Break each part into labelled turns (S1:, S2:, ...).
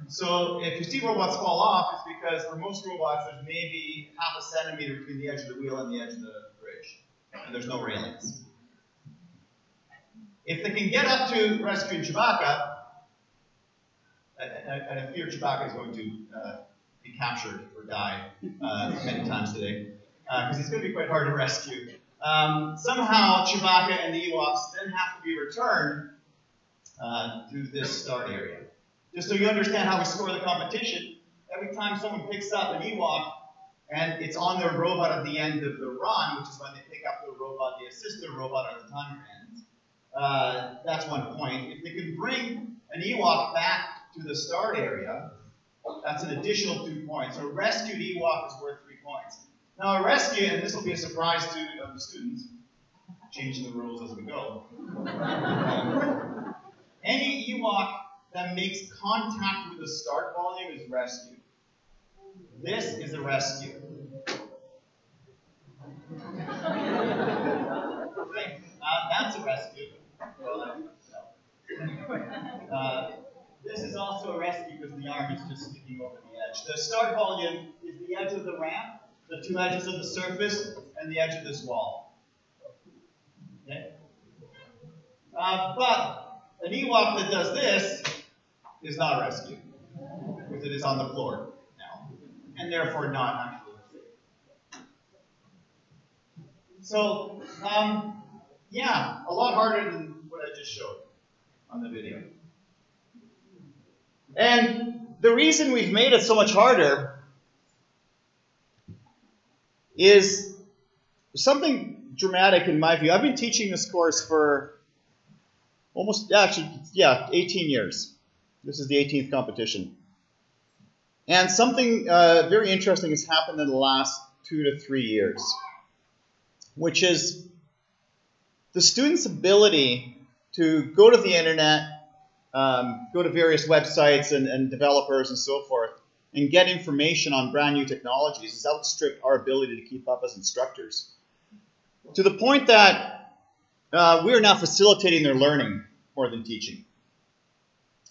S1: So if you see robots fall off, it's because for most robots, there's maybe half a centimeter between the edge of the wheel and the edge of the bridge, and there's no railings. If they can get up to rescuing Chewbacca, and I fear Chewbacca is going to be captured or die many times today, because he's going to be quite hard to rescue. Somehow Chewbacca and the Ewoks then have to be returned to this start area. Just so you understand how we score the competition, every time someone picks up an Ewok and it's on their robot at the end of the run, which is when they pick up the robot, they assist the robot at the timer ends, that's 1 point. If they can bring an Ewok back to the start area, that's an additional 2 points. So a rescued Ewok is worth 3 points. Now a rescue, and this will be a surprise to the students, changing the rules as we go. Any Ewok that makes contact with the start volume is rescued. This is a rescue. That's a rescue. This is also a rescue because the arm is just sticking over the edge. The start volume is the edge of the ramp, the 2 edges of the surface, and the edge of this wall. Okay? But an Ewok that does this is not a rescue, because it is on the floor now, and therefore not actually safe. So, yeah, a lot harder than what I just showed on the video. And the reason we've made it so much harder is something dramatic in my view. I've been teaching this course for almost, 18 years. This is the 18th competition. And something very interesting has happened in the last 2 to 3 years, which is the students' ability to go to the internet, go to various websites and developers and so forth, and get information on brand new technologies has outstripped our ability to keep up as instructors. To the point that we are now facilitating their learning more than teaching.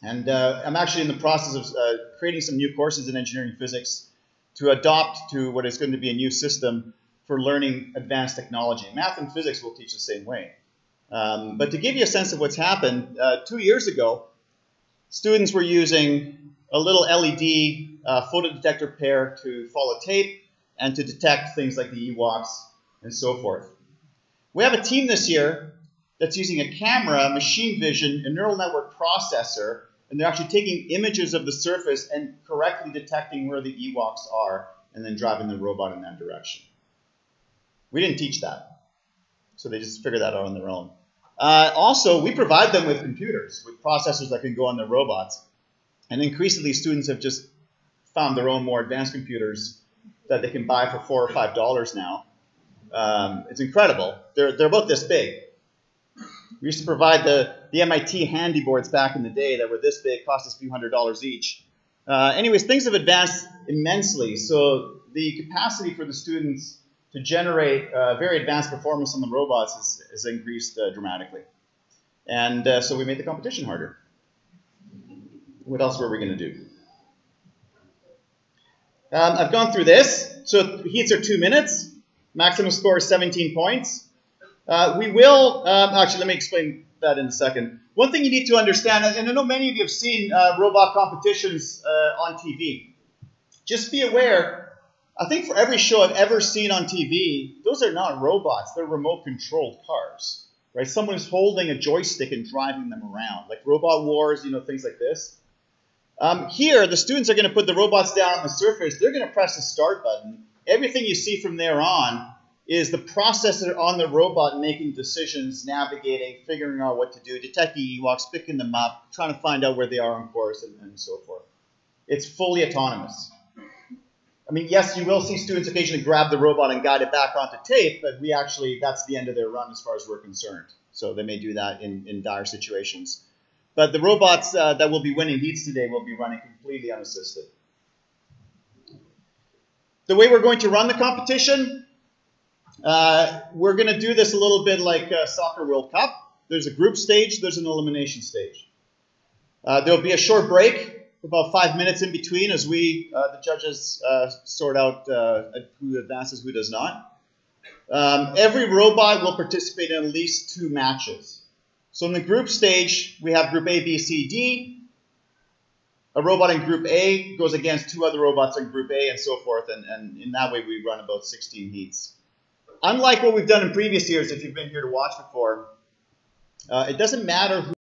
S1: And I'm actually in the process of creating some new courses in engineering physics to adopt to what is going to be a new system for learning advanced technology. Math and physics will teach the same way. But to give you a sense of what's happened, 2 years ago, students were using a little LED photodetector pair to follow tape and to detect things like the Ewoks and so forth. We have a team this year that's using a camera, machine vision, a neural network processor, and they're actually taking images of the surface and correctly detecting where the Ewoks are and then driving the robot in that direction. We didn't teach that, so they just figured that out on their own. Also, we provide them with computers, with processors that can go on their robots. And increasingly, students have just found their own more advanced computers that they can buy for $4 or $5 now. It's incredible. They're about this big. We used to provide the MIT handy boards back in the day that were this big, cost us a few $100s each. Anyways, things have advanced immensely. So the capacity for the students to generate very advanced performance on the robots has increased dramatically. And so we made the competition harder. What else were we going to do? I've gone through this. So heats are 2 minutes. Maximum score is 17 points. We will, actually, let me explain that in a second. One thing you need to understand, and I know many of you have seen robot competitions on TV. Just be aware, I think for every show I've ever seen on TV, those are not robots, they're remote-controlled cars. Right? Someone is holding a joystick and driving them around, like Robot Wars, things like this. Here, the students are going to put the robots down on the surface. They're going to press the start button. Everything you see from there on is the processor on the robot making decisions, navigating, figuring out what to do, detecting Ewoks, picking them up, trying to find out where they are on course, and so forth. It's fully autonomous. I mean, yes, you will see students occasionally grab the robot and guide it back onto tape, but that's the end of their run as far as we're concerned. So they may do that in dire situations. But the robots that will be winning heats today will be running completely unassisted. The way we're going to run the competition, we're going to do this a little bit like Soccer World Cup. There's a group stage, there's an elimination stage. There'll be a short break about 5 minutes in between as we, the judges, sort out who advances, who does not. Every robot will participate in at least 2 matches. So in the group stage, we have group A, B, C, D. A robot in group A goes against 2 other robots in group A and so forth, and in that way we run about 16 heats. Unlike what we've done in previous years, if you've been here to watch before, it doesn't matter who